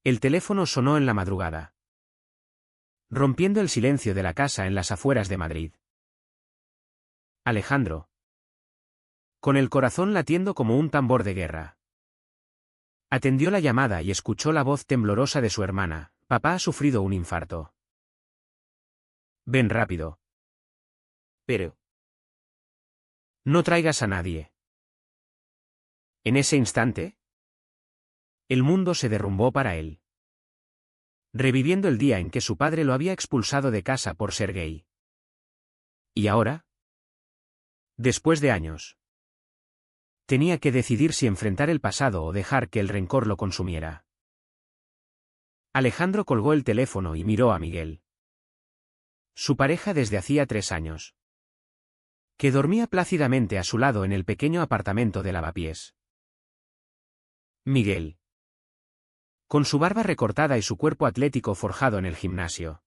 El teléfono sonó en la madrugada, rompiendo el silencio de la casa en las afueras de Madrid. Alejandro. Con el corazón latiendo como un tambor de guerra. Atendió la llamada y escuchó la voz temblorosa de su hermana. Papá ha sufrido un infarto. Ven rápido. Pero no traigas a nadie. En ese instante, el mundo se derrumbó para él. Reviviendo el día en que su padre lo había expulsado de casa por ser gay. ¿Y ahora? Después de años. Tenía que decidir si enfrentar el pasado o dejar que el rencor lo consumiera. Alejandro colgó el teléfono y miró a Miguel. Su pareja desde hacía 3 años. Que dormía plácidamente a su lado en el pequeño apartamento de Lavapiés. Miguel. Con su barba recortada y su cuerpo atlético forjado en el gimnasio.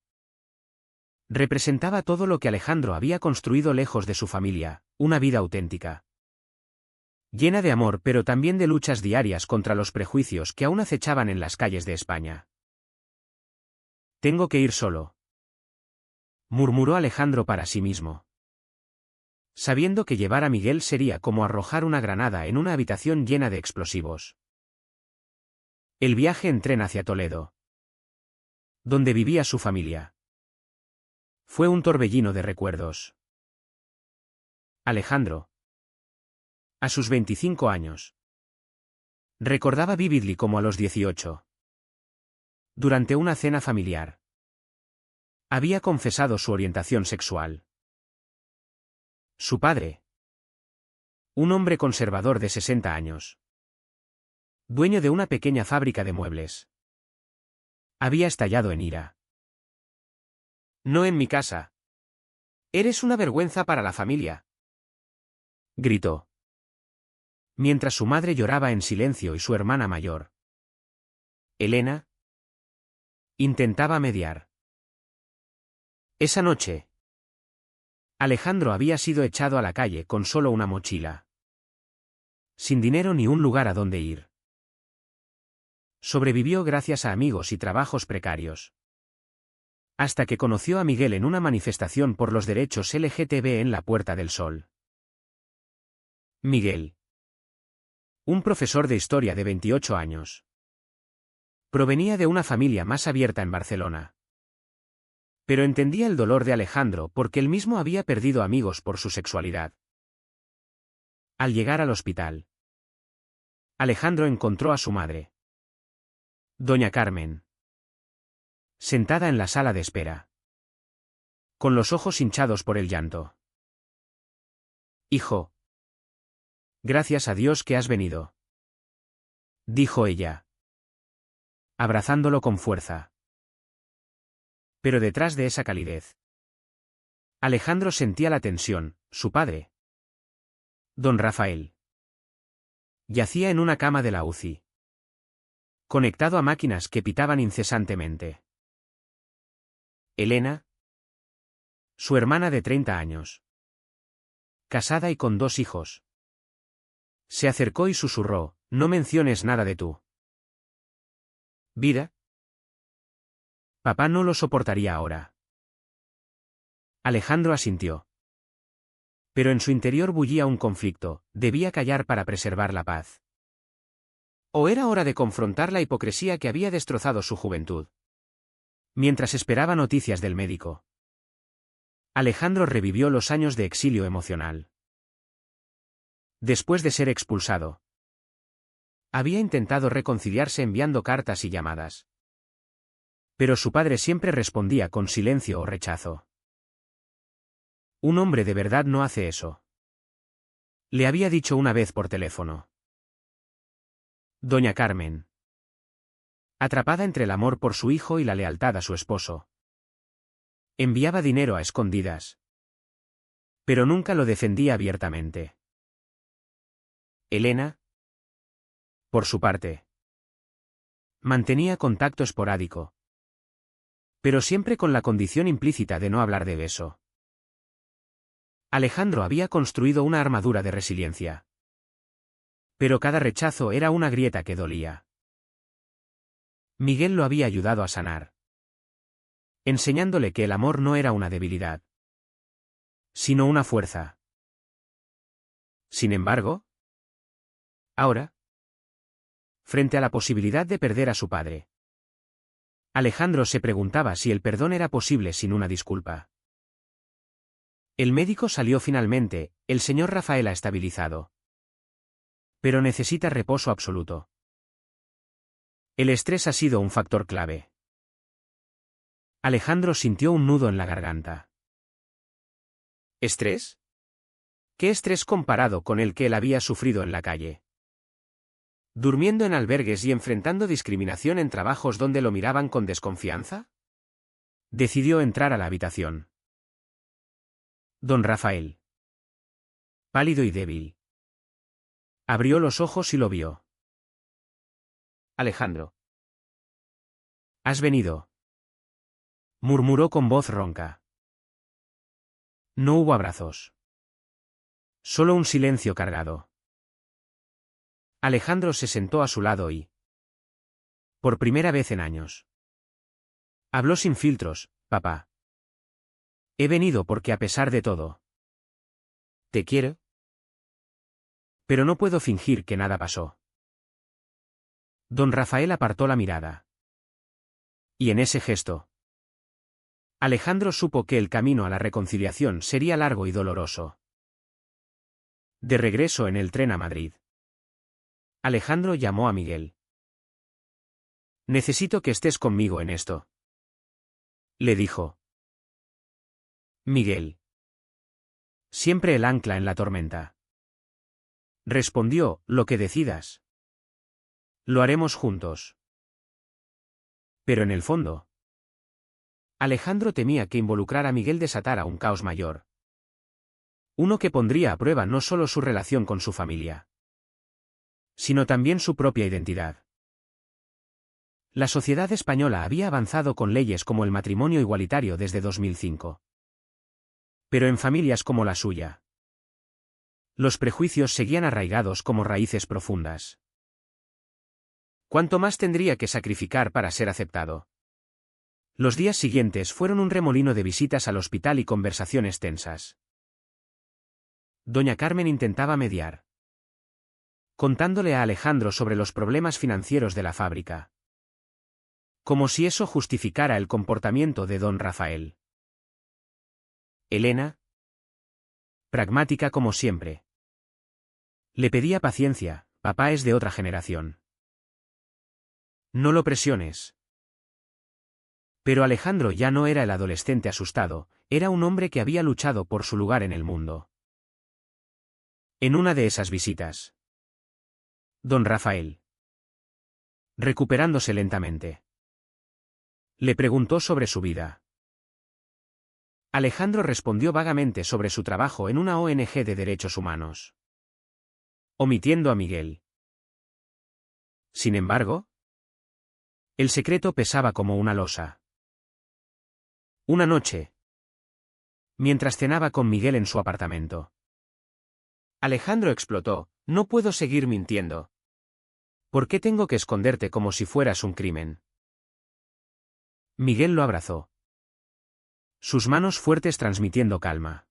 Representaba todo lo que Alejandro había construido lejos de su familia, una vida auténtica. Llena de amor pero también de luchas diarias contra los prejuicios que aún acechaban en las calles de España. Tengo que ir solo. Murmuró Alejandro para sí mismo. Sabiendo que llevar a Miguel sería como arrojar una granada en una habitación llena de explosivos. El viaje en tren hacia Toledo, donde vivía su familia, fue un torbellino de recuerdos. Alejandro, a sus 25 años, recordaba vividly como a los 18. Durante una cena familiar, había confesado su orientación sexual. Su padre, un hombre conservador de 60 años, dueño de una pequeña fábrica de muebles, había estallado en ira. No en mi casa. Eres una vergüenza para la familia. Gritó. Mientras su madre lloraba en silencio y su hermana mayor, Elena, intentaba mediar. Esa noche, Alejandro había sido echado a la calle con solo una mochila. Sin dinero ni un lugar a donde ir. Sobrevivió gracias a amigos y trabajos precarios. Hasta que conoció a Miguel en una manifestación por los derechos LGTB en la Puerta del Sol. Miguel. Un profesor de historia de 28 años. Provenía de una familia más abierta en Barcelona. Pero entendía el dolor de Alejandro porque él mismo había perdido amigos por su sexualidad. Al llegar al hospital, Alejandro encontró a su madre, Doña Carmen, sentada en la sala de espera, con los ojos hinchados por el llanto. Hijo. Gracias a Dios que has venido, dijo ella, abrazándolo con fuerza. Pero detrás de esa calidez, Alejandro sentía la tensión. Su padre, don Rafael, yacía en una cama de la UCI, conectado a máquinas que pitaban incesantemente. Elena, su hermana de 30 años, casada y con 2 hijos, se acercó y susurró: no menciones nada de tu vida. Papá no lo soportaría ahora. Alejandro asintió. Pero en su interior bullía un conflicto, debía callar para preservar la paz. ¿O era hora de confrontar la hipocresía que había destrozado su juventud? Mientras esperaba noticias del médico, Alejandro revivió los años de exilio emocional. Después de ser expulsado, había intentado reconciliarse enviando cartas y llamadas. Pero su padre siempre respondía con silencio o rechazo. Un hombre de verdad no hace eso, le había dicho una vez por teléfono. Doña Carmen, atrapada entre el amor por su hijo y la lealtad a su esposo, enviaba dinero a escondidas, pero nunca lo defendía abiertamente. Elena, por su parte, mantenía contacto esporádico, pero siempre con la condición implícita de no hablar de eso. Alejandro había construido una armadura de resiliencia. Pero cada rechazo era una grieta que dolía. Miguel lo había ayudado a sanar, enseñándole que el amor no era una debilidad, sino una fuerza. Sin embargo, ahora, frente a la posibilidad de perder a su padre, Alejandro se preguntaba si el perdón era posible sin una disculpa. El médico salió finalmente, el señor Rafael ha estabilizado. Pero necesita reposo absoluto. El estrés ha sido un factor clave. Alejandro sintió un nudo en la garganta. ¿Estrés? ¿Qué estrés comparado con el que él había sufrido en la calle? ¿Durmiendo en albergues y enfrentando discriminación en trabajos donde lo miraban con desconfianza? Decidió entrar a la habitación. Don Rafael, pálido y débil, abrió los ojos y lo vio. Alejandro. ¿Has venido?, murmuró con voz ronca. No hubo abrazos. Solo un silencio cargado. Alejandro se sentó a su lado y, por primera vez en años, habló sin filtros: papá. He venido porque a pesar de todo, te quiero. Pero no puedo fingir que nada pasó. Don Rafael apartó la mirada. Y en ese gesto, Alejandro supo que el camino a la reconciliación sería largo y doloroso. De regreso en el tren a Madrid, Alejandro llamó a Miguel. Necesito que estés conmigo en esto, le dijo. Miguel. Siempre el ancla en la tormenta. Respondió: lo que decidas. Lo haremos juntos. Pero en el fondo, Alejandro temía que involucrar a Miguel desatara un caos mayor. Uno que pondría a prueba no solo su relación con su familia, sino también su propia identidad. La sociedad española había avanzado con leyes como el matrimonio igualitario desde 2005. Pero en familias como la suya, los prejuicios seguían arraigados como raíces profundas. ¿Cuánto más tendría que sacrificar para ser aceptado? Los días siguientes fueron un remolino de visitas al hospital y conversaciones tensas. Doña Carmen intentaba mediar, contándole a Alejandro sobre los problemas financieros de la fábrica, como si eso justificara el comportamiento de don Rafael. Elena, pragmática como siempre, le pedía paciencia: papá es de otra generación. No lo presiones. Pero Alejandro ya no era el adolescente asustado, era un hombre que había luchado por su lugar en el mundo. En una de esas visitas, don Rafael, recuperándose lentamente, le preguntó sobre su vida. Alejandro respondió vagamente sobre su trabajo en una ONG de derechos humanos, omitiendo a Miguel. Sin embargo, el secreto pesaba como una losa. Una noche, mientras cenaba con Miguel en su apartamento, Alejandro explotó: no puedo seguir mintiendo. ¿Por qué tengo que esconderte como si fueras un crimen? Miguel lo abrazó, sus manos fuertes transmitiendo calma.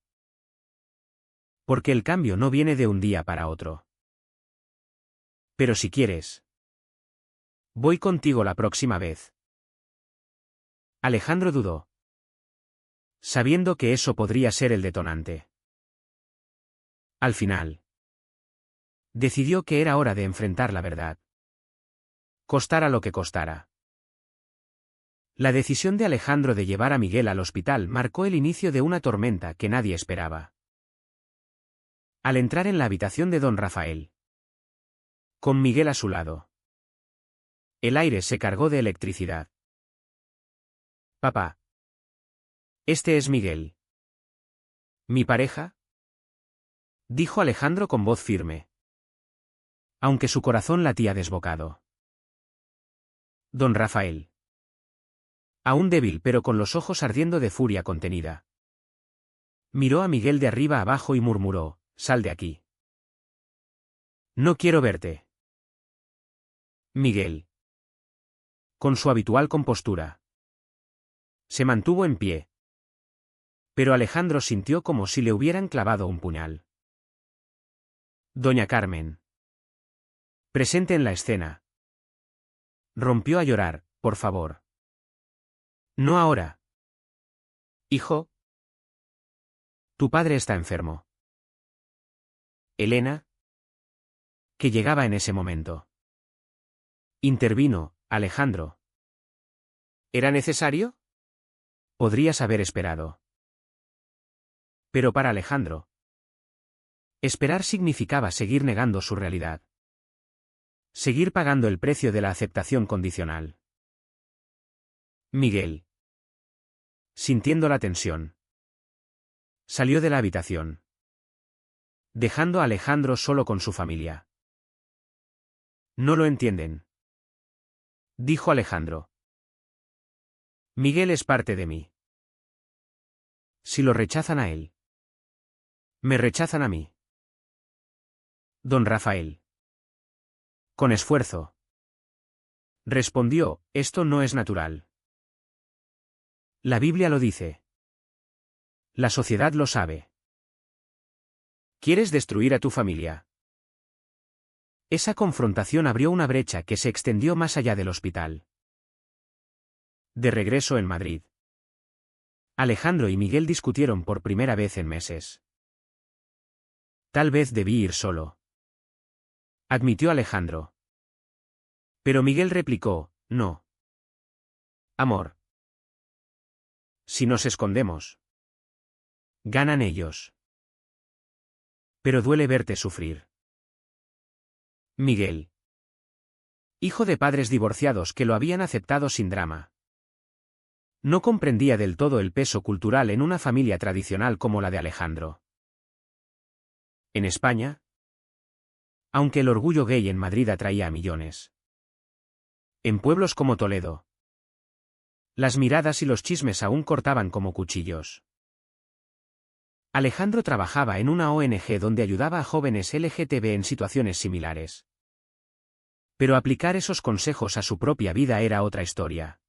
Porque el cambio no viene de un día para otro. Pero si quieres, voy contigo la próxima vez. Alejandro dudó, sabiendo que eso podría ser el detonante. Al final, decidió que era hora de enfrentar la verdad, costara lo que costara. La decisión de Alejandro de llevar a Miguel al hospital marcó el inicio de una tormenta que nadie esperaba. Al entrar en la habitación de don Rafael, con Miguel a su lado, el aire se cargó de electricidad. Papá. Este es Miguel. ¿Mi pareja?, dijo Alejandro con voz firme, aunque su corazón latía desbocado. Don Rafael, aún débil pero con los ojos ardiendo de furia contenida, miró a Miguel de arriba abajo y murmuró: sal de aquí. No quiero verte. Miguel. Con su habitual compostura. Se mantuvo en pie. Pero Alejandro sintió como si le hubieran clavado un puñal. Doña Carmen. Presente en la escena. Rompió a llorar, por favor. No ahora. Hijo. Tu padre está enfermo. Elena. Que llegaba en ese momento. Intervino, Alejandro. ¿Era necesario? Podrías haber esperado. Pero para Alejandro, esperar significaba seguir negando su realidad. Seguir pagando el precio de la aceptación condicional. Miguel. Sintiendo la tensión. Salió de la habitación. Dejando a Alejandro solo con su familia. No lo entienden. Dijo Alejandro. Miguel es parte de mí. Si lo rechazan a él, me rechazan a mí. Don Rafael. Con esfuerzo. Respondió, esto no es natural. La Biblia lo dice. La sociedad lo sabe. ¿Quieres destruir a tu familia? Esa confrontación abrió una brecha que se extendió más allá del hospital. De regreso en Madrid. Alejandro y Miguel discutieron por primera vez en meses. Tal vez debí ir solo. Admitió Alejandro. Pero Miguel replicó, no. Amor. Si nos escondemos, ganan ellos. Pero duele verte sufrir. Miguel. Hijo de padres divorciados que lo habían aceptado sin drama. No comprendía del todo el peso cultural en una familia tradicional como la de Alejandro. En España, aunque el orgullo gay en Madrid atraía a millones. En pueblos como Toledo, las miradas y los chismes aún cortaban como cuchillos. Alejandro trabajaba en una ONG donde ayudaba a jóvenes LGTB en situaciones similares. Pero aplicar esos consejos a su propia vida era otra historia.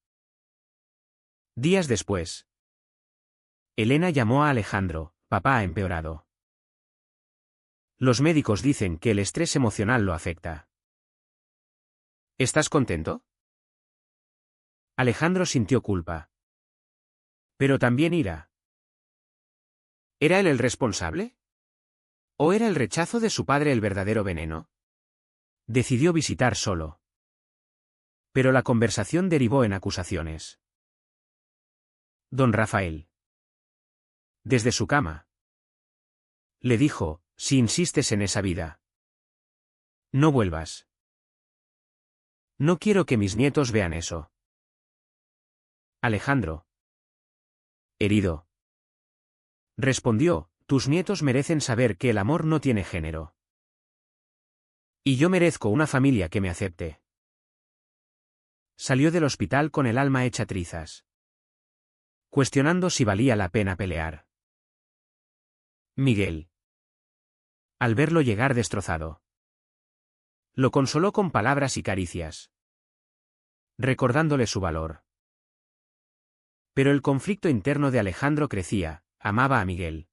Días después, Elena llamó a Alejandro, papá ha empeorado. Los médicos dicen que el estrés emocional lo afecta. ¿Estás contento? Alejandro sintió culpa. Pero también ira. ¿Era él el responsable? ¿O era el rechazo de su padre el verdadero veneno? Decidió visitar solo. Pero la conversación derivó en acusaciones. Don Rafael. Desde su cama. Le dijo, si insistes en esa vida, no vuelvas. No quiero que mis nietos vean eso. Alejandro. Herido. Respondió, tus nietos merecen saber que el amor no tiene género. Y yo merezco una familia que me acepte. Salió del hospital con el alma hecha trizas. Cuestionando si valía la pena pelear. Miguel. Al verlo llegar destrozado, lo consoló con palabras y caricias, recordándole su valor. Pero el conflicto interno de Alejandro crecía, amaba a Miguel.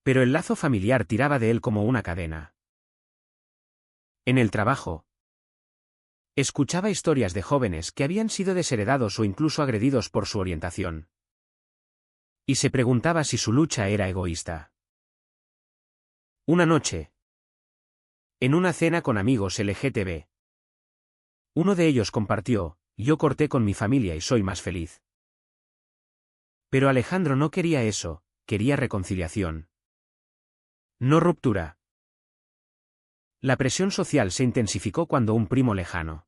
Pero el lazo familiar tiraba de él como una cadena. En el trabajo, escuchaba historias de jóvenes que habían sido desheredados o incluso agredidos por su orientación. Y se preguntaba si su lucha era egoísta. Una noche, en una cena con amigos LGTB, uno de ellos compartió, yo corté con mi familia y soy más feliz. Pero Alejandro no quería eso, quería reconciliación. No ruptura. La presión social se intensificó cuando un primo lejano,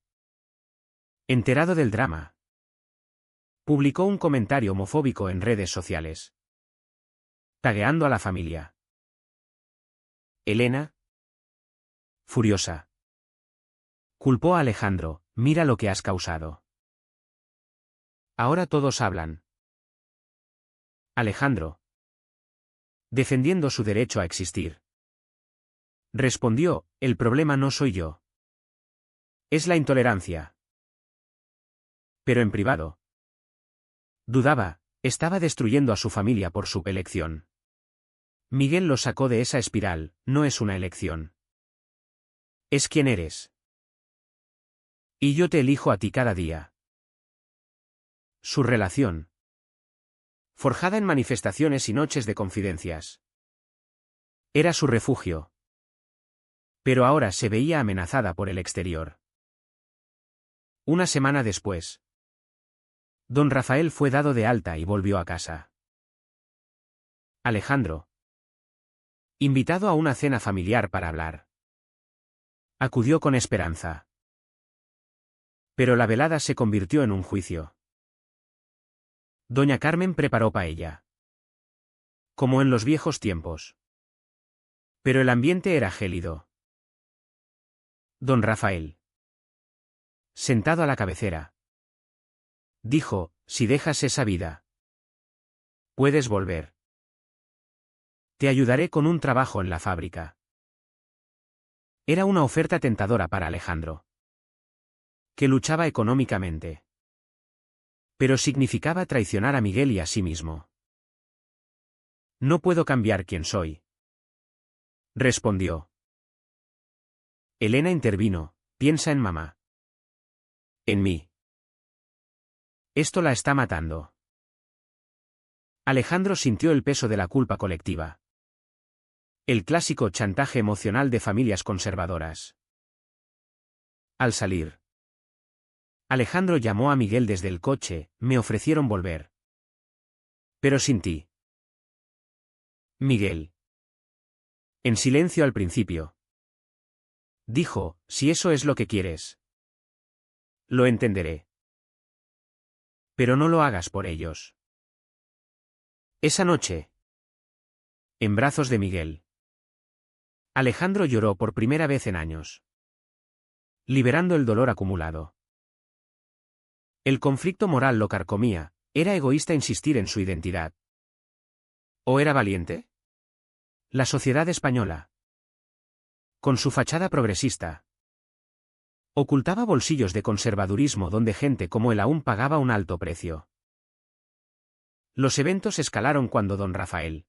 enterado del drama, publicó un comentario homofóbico en redes sociales, tagueando a la familia. Elena, furiosa, culpó a Alejandro, mira lo que has causado. Ahora todos hablan. Alejandro, defendiendo su derecho a existir, respondió, el problema no soy yo. Es la intolerancia. Pero en privado. Dudaba, estaba destruyendo a su familia por su elección. Miguel lo sacó de esa espiral, no es una elección. Es quien eres. Y yo te elijo a ti cada día. Su relación. Forjada en manifestaciones y noches de confidencias. Era su refugio. Pero ahora se veía amenazada por el exterior. Una semana después. Don Rafael fue dado de alta y volvió a casa. Alejandro. Invitado a una cena familiar para hablar. Acudió con esperanza. Pero la velada se convirtió en un juicio. Doña Carmen preparó paella. Como en los viejos tiempos. Pero el ambiente era gélido. Don Rafael. Sentado a la cabecera. Dijo, si dejas esa vida. Puedes volver. Te ayudaré con un trabajo en la fábrica. Era una oferta tentadora para Alejandro. Que luchaba económicamente. Pero significaba traicionar a Miguel y a sí mismo. No puedo cambiar quién soy. Respondió. Elena intervino, piensa en mamá. En mí. Esto la está matando. Alejandro sintió el peso de la culpa colectiva. El clásico chantaje emocional de familias conservadoras. Al salir. Alejandro llamó a Miguel desde el coche, me ofrecieron volver. Pero sin ti. Miguel. En silencio al principio. Dijo, si eso es lo que quieres. Lo entenderé. Pero no lo hagas por ellos. Esa noche. En brazos de Miguel. Alejandro lloró por primera vez en años. Liberando el dolor acumulado. El conflicto moral lo carcomía, era egoísta insistir en su identidad. ¿O era valiente? La sociedad española. Con su fachada progresista. Ocultaba bolsillos de conservadurismo donde gente como él aún pagaba un alto precio. Los eventos escalaron cuando don Rafael.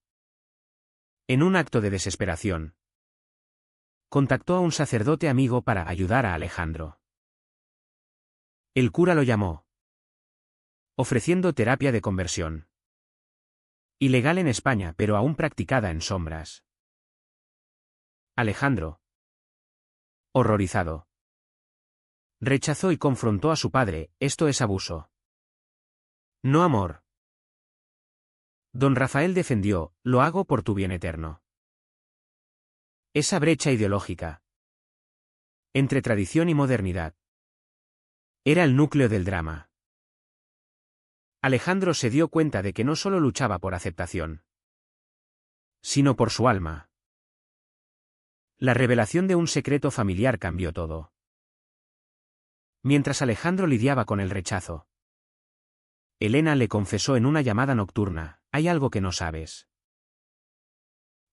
En un acto de desesperación. Contactó a un sacerdote amigo para ayudar a Alejandro. El cura lo llamó. Ofreciendo terapia de conversión. Ilegal en España pero aún practicada en sombras. Alejandro. Horrorizado. Rechazó y confrontó a su padre, esto es abuso. No amor. Don Rafael defendió, lo hago por tu bien eterno. Esa brecha ideológica. Entre tradición y modernidad. Era el núcleo del drama. Alejandro se dio cuenta de que no solo luchaba por aceptación, sino por su alma. La revelación de un secreto familiar cambió todo. Mientras Alejandro lidiaba con el rechazo, Elena le confesó en una llamada nocturna, hay algo que no sabes.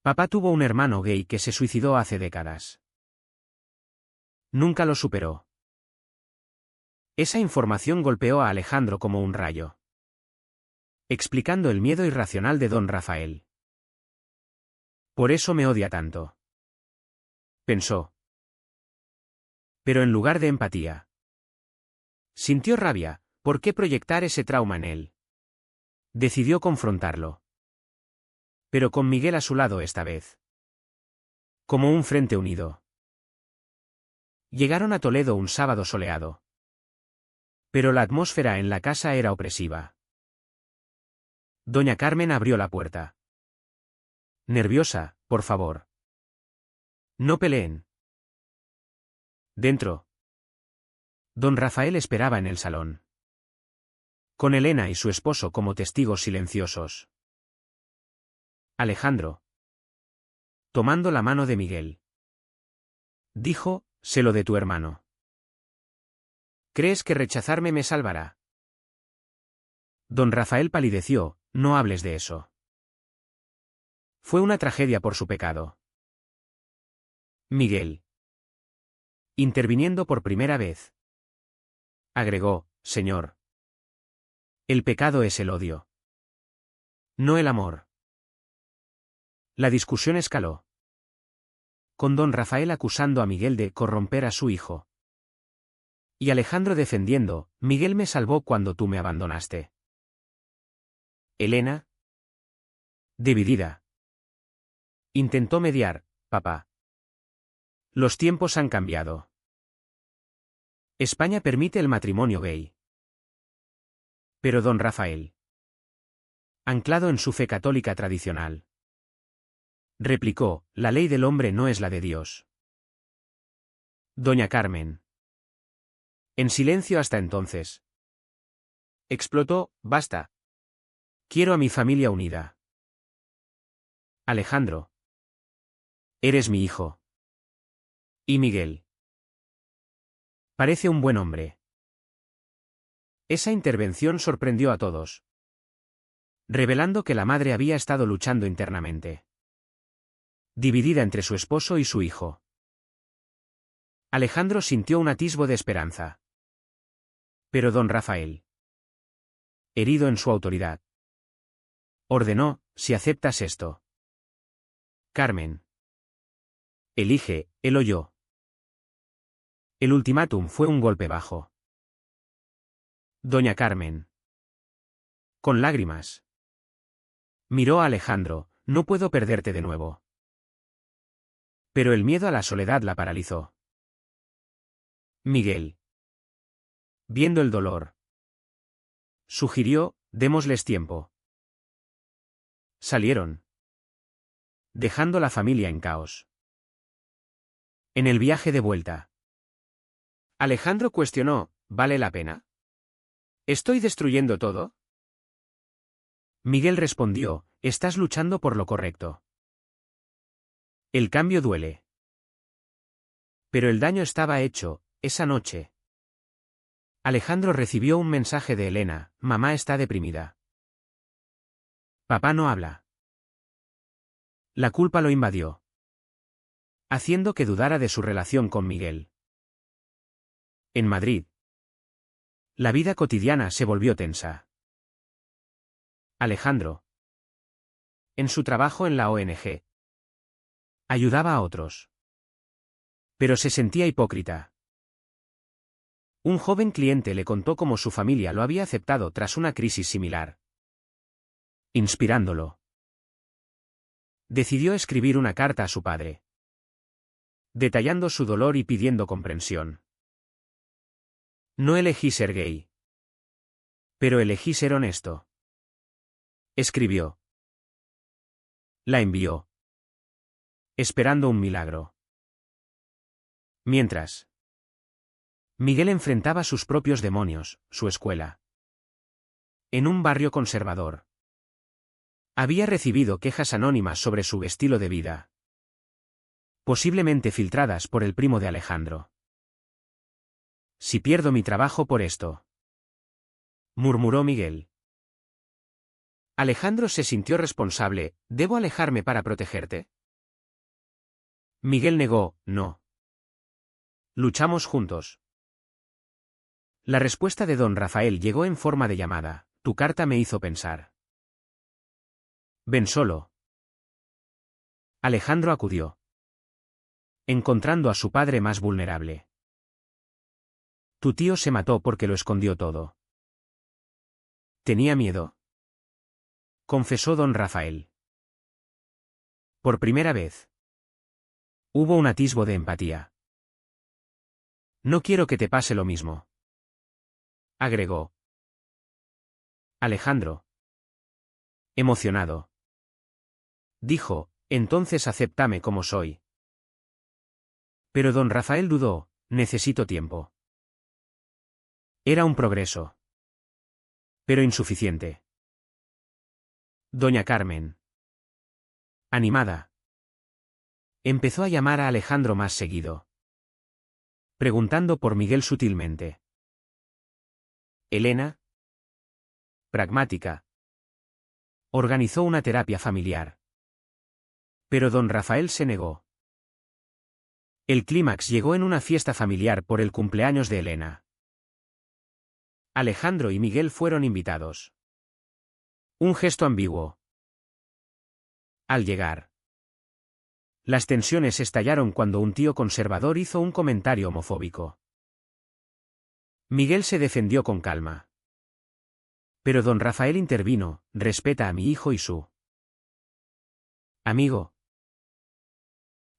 Papá tuvo un hermano gay que se suicidó hace décadas. Nunca lo superó. Esa información golpeó a Alejandro como un rayo. Explicando el miedo irracional de don Rafael. Por eso me odia tanto. Pensó. Pero en lugar de empatía. Sintió rabia, ¿por qué proyectar ese trauma en él? Decidió confrontarlo. Pero con Miguel a su lado esta vez. Como un frente unido. Llegaron a Toledo un sábado soleado. Pero la atmósfera en la casa era opresiva. Doña Carmen abrió la puerta. Nerviosa, por favor. No peleen. Dentro. Don Rafael esperaba en el salón. Con Elena y su esposo como testigos silenciosos. Alejandro. Tomando la mano de Miguel. Dijo, sé lo de tu hermano. ¿Crees que rechazarme me salvará? Don Rafael palideció, no hables de eso. Fue una tragedia por su pecado. Miguel. Interviniendo por primera vez. Agregó, señor. El pecado es el odio, no el amor. La discusión escaló, con don Rafael acusando a Miguel de corromper a su hijo. Y Alejandro defendiendo: Miguel me salvó cuando tú me abandonaste. Elena, dividida, intentó mediar: papá. Los tiempos han cambiado. España permite el matrimonio gay. Pero don Rafael, anclado en su fe católica tradicional, replicó: la ley del hombre no es la de Dios. Doña Carmen, en silencio hasta entonces, explotó: basta. Quiero a mi familia unida. Alejandro, eres mi hijo. Y Miguel, parece un buen hombre. Esa intervención sorprendió a todos, revelando que la madre había estado luchando internamente, dividida entre su esposo y su hijo. Alejandro sintió un atisbo de esperanza. Pero don Rafael, herido en su autoridad, ordenó: si aceptas esto, Carmen, elige, él o yo. El ultimátum fue un golpe bajo. Doña Carmen, con lágrimas, miró a Alejandro: no puedo perderte de nuevo. Pero el miedo a la soledad la paralizó. Miguel, viendo el dolor, sugirió: démosles tiempo. Salieron, dejando la familia en caos. En el viaje de vuelta, Alejandro cuestionó: ¿vale la pena? ¿Estoy destruyendo todo? Miguel respondió: estás luchando por lo correcto. El cambio duele. Pero el daño estaba hecho. Esa noche, Alejandro recibió un mensaje de Elena: mamá está deprimida. Papá no habla. La culpa lo invadió, haciendo que dudara de su relación con Miguel. En Madrid, la vida cotidiana se volvió tensa. Alejandro, en su trabajo en la ONG, ayudaba a otros, pero se sentía hipócrita. Un joven cliente le contó cómo su familia lo había aceptado tras una crisis similar. Inspirándolo, decidió escribir una carta a su padre, detallando su dolor y pidiendo comprensión. No elegí ser gay, pero elegí ser honesto, escribió. La envió, esperando un milagro. Mientras, Miguel enfrentaba sus propios demonios: su escuela. En un barrio conservador, había recibido quejas anónimas sobre su estilo de vida, posiblemente filtradas por el primo de Alejandro. Si pierdo mi trabajo por esto, murmuró Miguel. Alejandro se sintió responsable: ¿debo alejarme para protegerte? Miguel negó: no. Luchamos juntos. La respuesta de don Rafael llegó en forma de llamada: tu carta me hizo pensar. Ven solo. Alejandro acudió, encontrando a su padre más vulnerable. Tu tío se mató porque lo escondió todo. Tenía miedo, confesó don Rafael. Por primera vez, hubo un atisbo de empatía. No quiero que te pase lo mismo, agregó. Alejandro, emocionado, dijo: entonces acéptame como soy. Pero don Rafael dudó: necesito tiempo. Era un progreso, pero insuficiente. Doña Carmen, animada, empezó a llamar a Alejandro más seguido, preguntando por Miguel sutilmente. Elena, pragmática, organizó una terapia familiar. Pero don Rafael se negó. El clímax llegó en una fiesta familiar por el cumpleaños de Elena. Alejandro y Miguel fueron invitados. Un gesto ambiguo. Al llegar, las tensiones estallaron cuando un tío conservador hizo un comentario homofóbico. Miguel se defendió con calma. Pero don Rafael intervino: respeta a mi hijo y su amigo.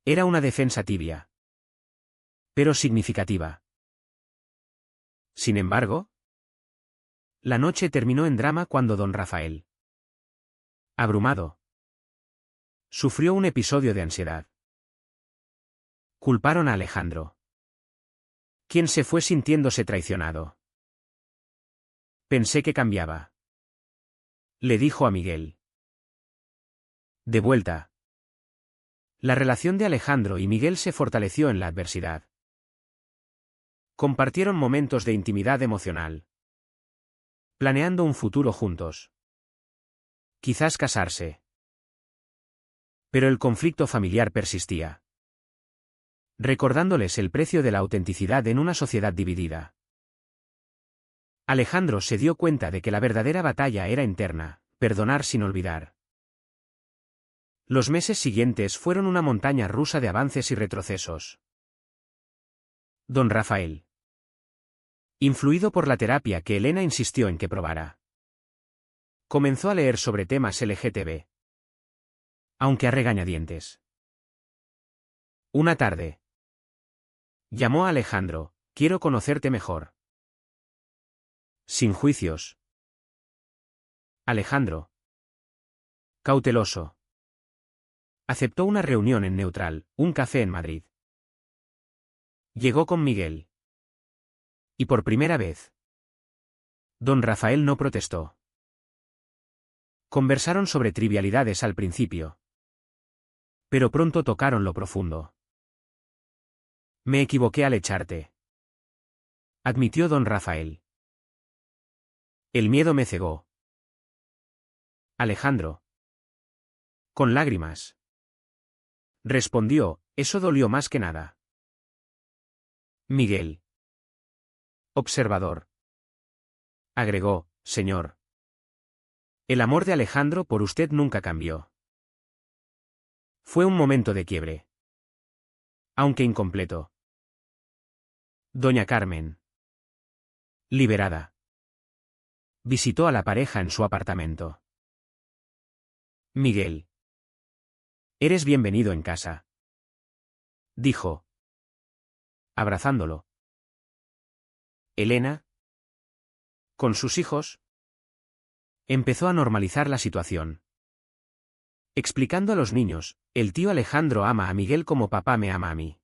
Era una defensa tibia, pero significativa. Sin embargo, la noche terminó en drama cuando don Rafael, abrumado, sufrió un episodio de ansiedad. Culparon a Alejandro, quien se fue sintiéndose traicionado. Pensé que cambiaba, le dijo a Miguel. De vuelta, la relación de Alejandro y Miguel se fortaleció en la adversidad. Compartieron momentos de intimidad emocional, planeando un futuro juntos. Quizás casarse. Pero el conflicto familiar persistía, recordándoles el precio de la autenticidad en una sociedad dividida. Alejandro se dio cuenta de que la verdadera batalla era interna: perdonar sin olvidar. Los meses siguientes fueron una montaña rusa de avances y retrocesos. Don Rafael, influido por la terapia que Elena insistió en que probara, comenzó a leer sobre temas LGTB, aunque a regañadientes. Una tarde, llamó a Alejandro: quiero conocerte mejor. Sin juicios. Alejandro, cauteloso, aceptó una reunión en Neutral, un café en Madrid. Llegó con Miguel. Y por primera vez, don Rafael no protestó. Conversaron sobre trivialidades al principio, pero pronto tocaron lo profundo. Me equivoqué al echarte, admitió don Rafael. El miedo me cegó. Alejandro, con lágrimas, respondió: eso dolió más que nada. Miguel, observador, agregó: señor, el amor de Alejandro por usted nunca cambió. Fue un momento de quiebre, aunque incompleto. Doña Carmen, liberada, visitó a la pareja en su apartamento. Miguel, eres bienvenido en casa, dijo, abrazándolo. Elena, con sus hijos, empezó a normalizar la situación, explicando a los niños: el tío Alejandro ama a Miguel como papá me ama a mí.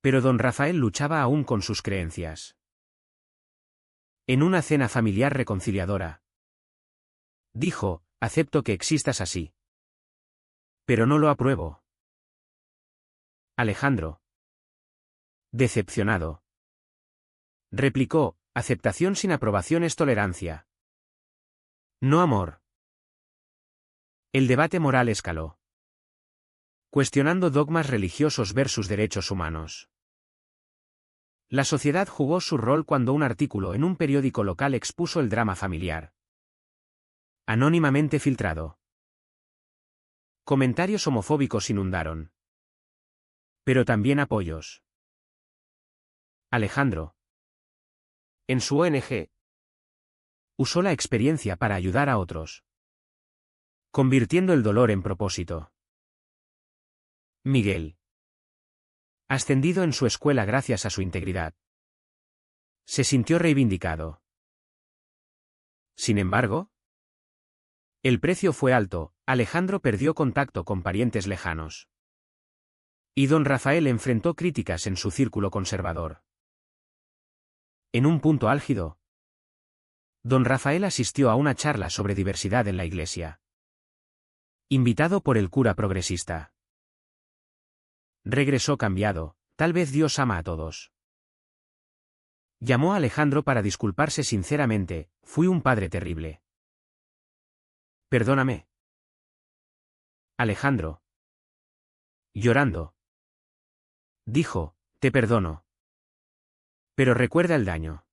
Pero don Rafael luchaba aún con sus creencias. En una cena familiar reconciliadora, dijo: acepto que existas así, pero no lo apruebo. Alejandro, decepcionado, replicó: aceptación sin aprobación es tolerancia, no amor. El debate moral escaló, cuestionando dogmas religiosos versus derechos humanos. La sociedad jugó su rol cuando un artículo en un periódico local expuso el drama familiar, anónimamente filtrado. Comentarios homofóbicos inundaron, pero también apoyos. Alejandro, en su ONG, usó la experiencia para ayudar a otros, convirtiendo el dolor en propósito. Miguel, ascendido en su escuela gracias a su integridad, se sintió reivindicado. Sin embargo, el precio fue alto: Alejandro perdió contacto con parientes lejanos. Y don Rafael enfrentó críticas en su círculo conservador. En un punto álgido, don Rafael asistió a una charla sobre diversidad en la iglesia, invitado por el cura progresista. Regresó cambiado: tal vez Dios ama a todos. Llamó a Alejandro para disculparse sinceramente: fui un padre terrible. Perdóname. Alejandro, llorando, dijo: te perdono. Pero recuerda el daño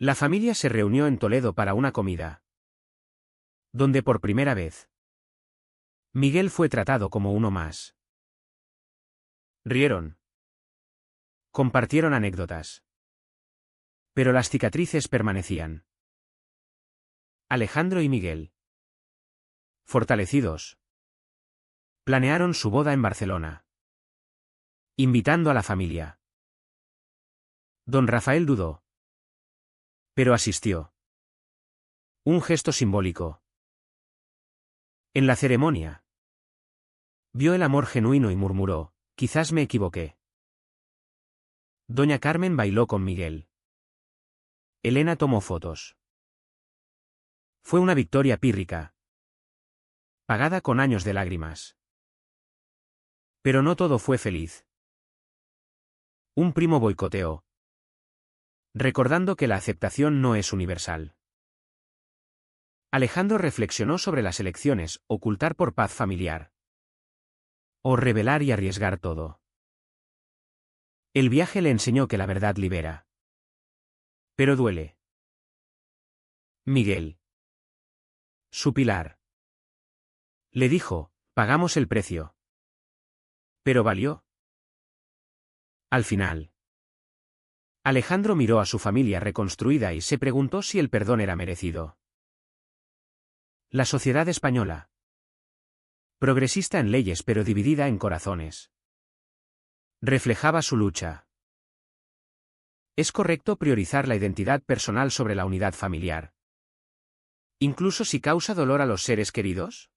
La familia se reunió en Toledo para una comida, donde por primera vez Miguel fue tratado como uno más. Rieron. Compartieron anécdotas. Pero las cicatrices permanecían. Alejandro y Miguel, fortalecidos, planearon su boda en Barcelona, invitando a la familia. Don Rafael dudó, pero asistió. Un gesto simbólico. En la ceremonia, vio el amor genuino y murmuró: quizás me equivoqué. Doña Carmen bailó con Miguel. Elena tomó fotos. Fue una victoria pírrica, pagada con años de lágrimas. Pero no todo fue feliz. Un primo boicoteó, recordando que la aceptación no es universal. Alejandro reflexionó sobre las elecciones: ocultar por paz familiar, o revelar y arriesgar todo. El viaje le enseñó que la verdad libera. Pero duele. Miguel, su pilar, le dijo: pagamos el precio. Pero valió. Al final, Alejandro miró a su familia reconstruida y se preguntó si el perdón era merecido. La sociedad española, progresista en leyes pero dividida en corazones, reflejaba su lucha. ¿Es correcto priorizar la identidad personal sobre la unidad familiar, incluso si causa dolor a los seres queridos?